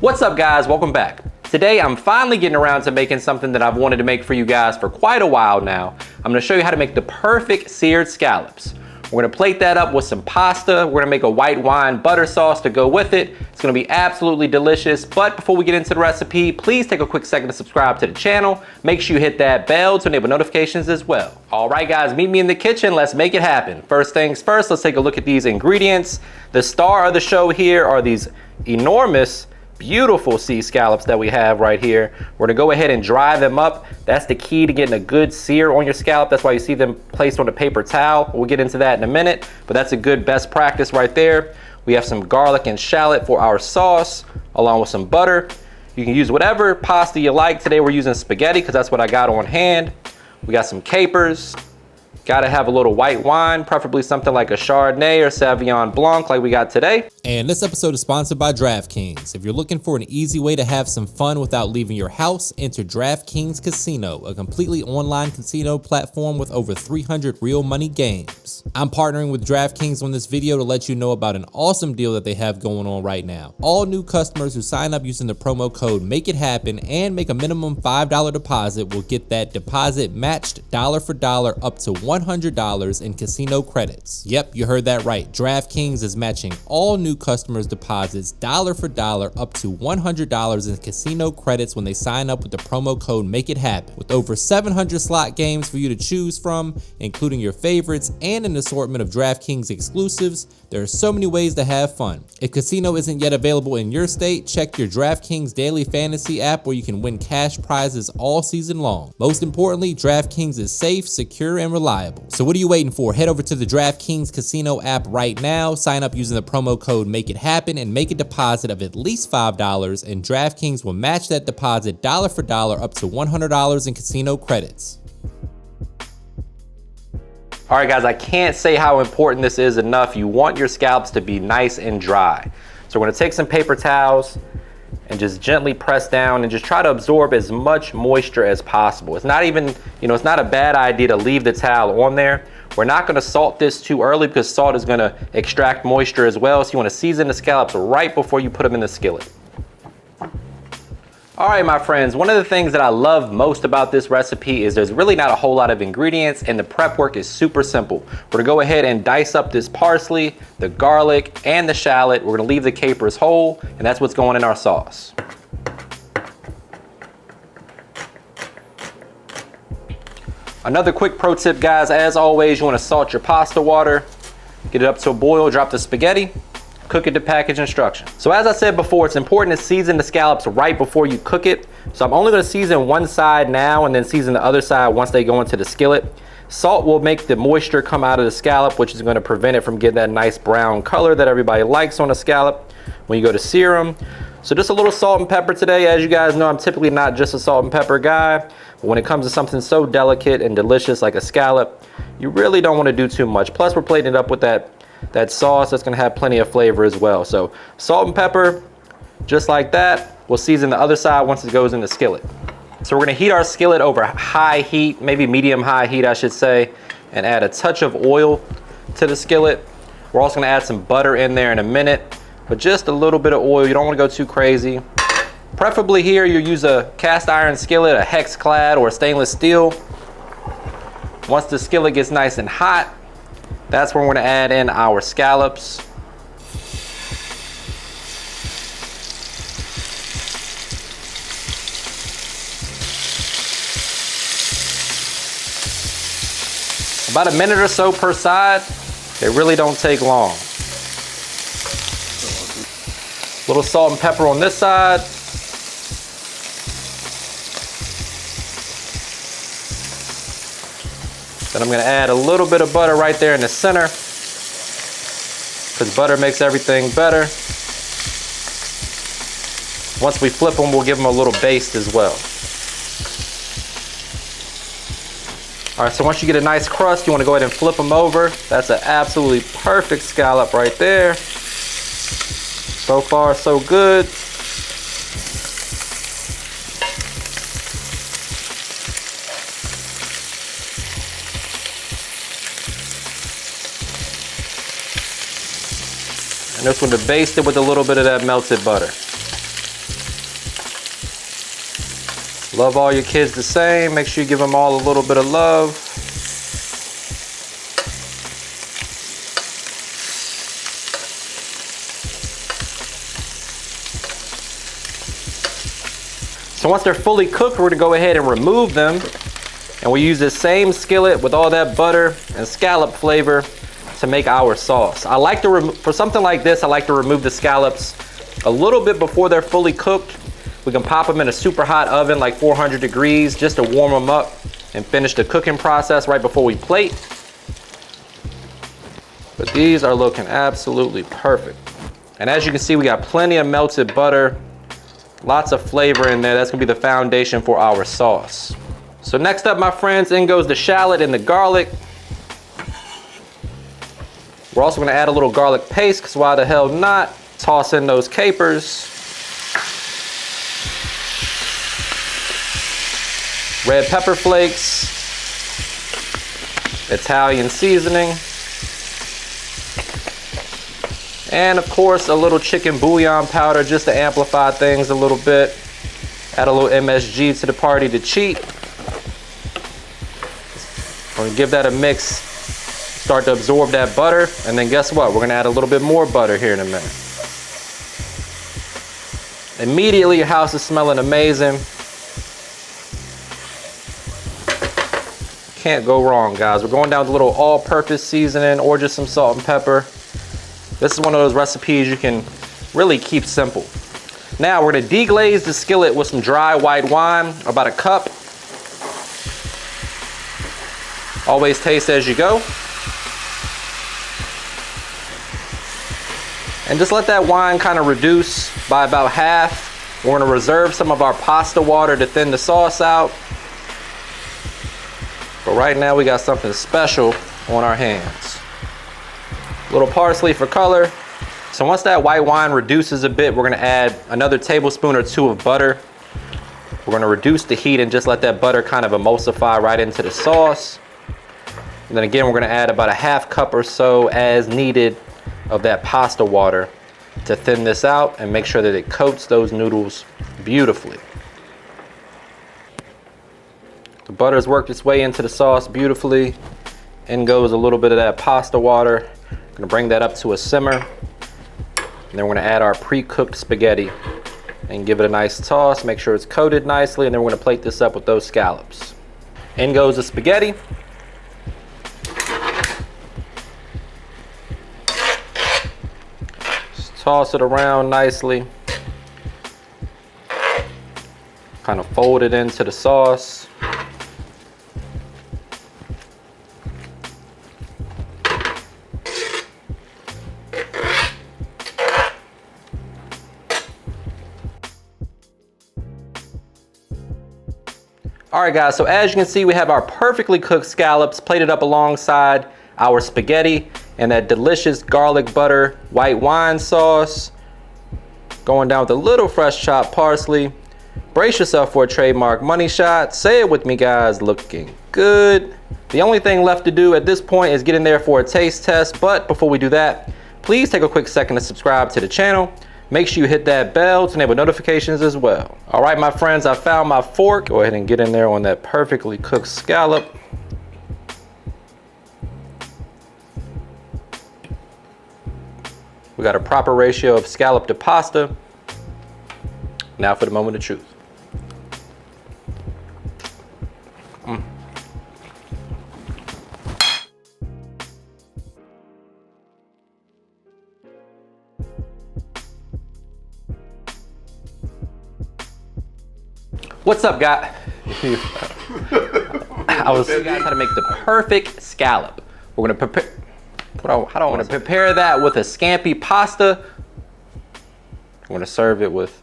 What's up guys, welcome back. Today I'm finally getting around to making something that I've wanted to make for you guys for quite a while now. I'm gonna show you how to make the perfect seared scallops. We're gonna plate that up with some pasta. We're gonna make a white wine butter sauce to go with it. It's gonna be absolutely delicious. But before we get into the recipe, please take a quick second to subscribe to the channel. Make sure you hit that bell to enable notifications as well. All right guys, meet me in the kitchen. Let's make it happen. First things first, let's take a look at these ingredients. The star of the show here are these enormous, beautiful sea scallops that we have right here. We're gonna go ahead and dry them up. That's the key to getting a good sear on your scallop. That's why you see them placed on a paper towel. We'll get into that in a minute, but that's a good best practice right there. We have some garlic and shallot for our sauce, along with some butter. You can use whatever pasta you like. Today we're using spaghetti because that's what I got on hand. We got some capers. Gotta have a little white wine, preferably something like a Chardonnay or Sauvignon Blanc like we got today. And this episode is sponsored by DraftKings. If you're looking for an easy way to have some fun without leaving your house, enter DraftKings Casino, a completely online casino platform with over 300 real money games. I'm partnering with DraftKings on this video to let you know about an awesome deal that they have going on right now. All new customers who sign up using the promo code MAKEITHAPPEN and make a minimum $5 deposit will get that deposit matched dollar for dollar up to $100 in casino credits. Yep, you heard that right. DraftKings is matching all new customers' deposits dollar for dollar up to $100 in casino credits when they sign up with the promo code MAKEITHAPPEN. With over 700 slot games for you to choose from, including your favorites and an assortment of DraftKings exclusives, there are so many ways to have fun. If casino isn't yet available in your state, check your DraftKings Daily Fantasy app where you can win cash prizes all season long. Most importantly, DraftKings is safe, secure, and reliable. So what are you waiting for? Head over to the DraftKings Casino app right now, sign up using the promo code MAKEITHAPPEN, and make a deposit of at least $5, and DraftKings will match that deposit dollar for dollar up to $100 in casino credits. All right guys, I can't say how important this is enough. You want your scallops to be nice and dry. So we're gonna take some paper towels and just gently press down and just try to absorb as much moisture as possible. It's not even, it's not a bad idea to leave the towel on there. We're not gonna salt this too early because salt is gonna extract moisture as well. So you wanna season the scallops right before you put them in the skillet. All right, my friends, one of the things that I love most about this recipe is there's really not a whole lot of ingredients and the prep work is super simple. We're gonna go ahead and dice up this parsley, the garlic, and the shallot. We're gonna leave the capers whole, and that's what's going in our sauce. Another quick pro tip, guys, as always, you wanna salt your pasta water, get it up to a boil, drop the spaghetti, cook it to package instruction. So as I said before, it's important to season the scallops right before you cook it. So I'm only gonna season one side now and then season the other side once they go into the skillet. Salt will make the moisture come out of the scallop, which is gonna prevent it from getting that nice brown color that everybody likes on a scallop when you go to sear them. So just a little salt and pepper today. As you guys know, I'm typically not just a salt and pepper guy, but when it comes to something so delicate and delicious like a scallop, you really don't wanna do too much. Plus we're plating it up with that sauce that's gonna have plenty of flavor as well. So salt and pepper, just like that. We'll season the other side once it goes in the skillet. So we're gonna heat our skillet over high heat, maybe medium high heat I should say, and add a touch of oil to the skillet. We're also gonna add some butter in there in a minute, but just a little bit of oil. You don't wanna go too crazy. Preferably here you use a cast iron skillet, a hex clad or a stainless steel. Once the skillet gets nice and hot, that's when we're gonna add in our scallops. About a minute or so per side. They really don't take long. A little salt and pepper on this side. Then I'm gonna add a little bit of butter right there in the center because butter makes everything better. Once we flip them, we'll give them a little baste as well. All right, so once you get a nice crust, you wanna go ahead and flip them over. That's an absolutely perfect scallop right there. So far, so good. And this one to baste it with a little bit of that melted butter. Love all your kids the same. Make sure you give them all a little bit of love. So once they're fully cooked, we're gonna go ahead and remove them. And we use this same skillet with all that butter and scallop flavor to make our sauce. I like to, for something like this, I like to remove the scallops a little bit before they're fully cooked. We can pop them in a super hot oven, like 400 degrees, just to warm them up and finish the cooking process right before we plate. But these are looking absolutely perfect. And as you can see, we got plenty of melted butter, lots of flavor in there. That's gonna be the foundation for our sauce. So next up, my friends, in goes the shallot and the garlic. We're also gonna add a little garlic paste, because why the hell not? Toss in those capers. Red pepper flakes. Italian seasoning. And of course, a little chicken bouillon powder just to amplify things a little bit. Add a little MSG to the party to cheat. We're gonna give that a mix, start to absorb that butter, and then guess what? We're gonna add a little bit more butter here in a minute. Immediately, your house is smelling amazing. Can't go wrong, guys. We're going down with a little all-purpose seasoning or just some salt and pepper. This is one of those recipes you can really keep simple. Now, we're gonna deglaze the skillet with some dry white wine, about a cup. Always taste as you go. And just let that wine kind of reduce by about half. We're gonna reserve some of our pasta water to thin the sauce out. But right now we got something special on our hands. A little parsley for color. So once that white wine reduces a bit, we're gonna add another tablespoon or two of butter. We're gonna reduce the heat and just let that butter kind of emulsify right into the sauce. And then again, we're gonna add about a half cup or so as needed of that pasta water to thin this out and make sure that it coats those noodles beautifully. The butter has worked its way into the sauce beautifully. In goes a little bit of that pasta water. Gonna bring that up to a simmer. And then we're gonna add our pre-cooked spaghetti and give it a nice toss, make sure it's coated nicely, and then we're gonna plate this up with those scallops. In goes the spaghetti. Just toss it around nicely. Kind of fold it into the sauce. All right, guys, so as you can see, we have our perfectly cooked scallops plated up alongside our spaghetti and that delicious garlic butter white wine sauce. Going down with a little fresh chopped parsley. Brace yourself for a trademark money shot. Say it with me, guys, looking good. The only thing left to do at this point is get in there for a taste test, but before we do that, please take a quick second to subscribe to the channel. Make sure you hit that bell to enable notifications as well. All right, my friends, I found my fork. Go ahead and get in there on that perfectly cooked scallop. We got a proper ratio of scallop to pasta. Now for the moment of truth. What's up, guys? I was showing you guys how to make the perfect scallop. We're gonna prepare. How do I want to prepare that with a scampi pasta? I'm gonna serve it with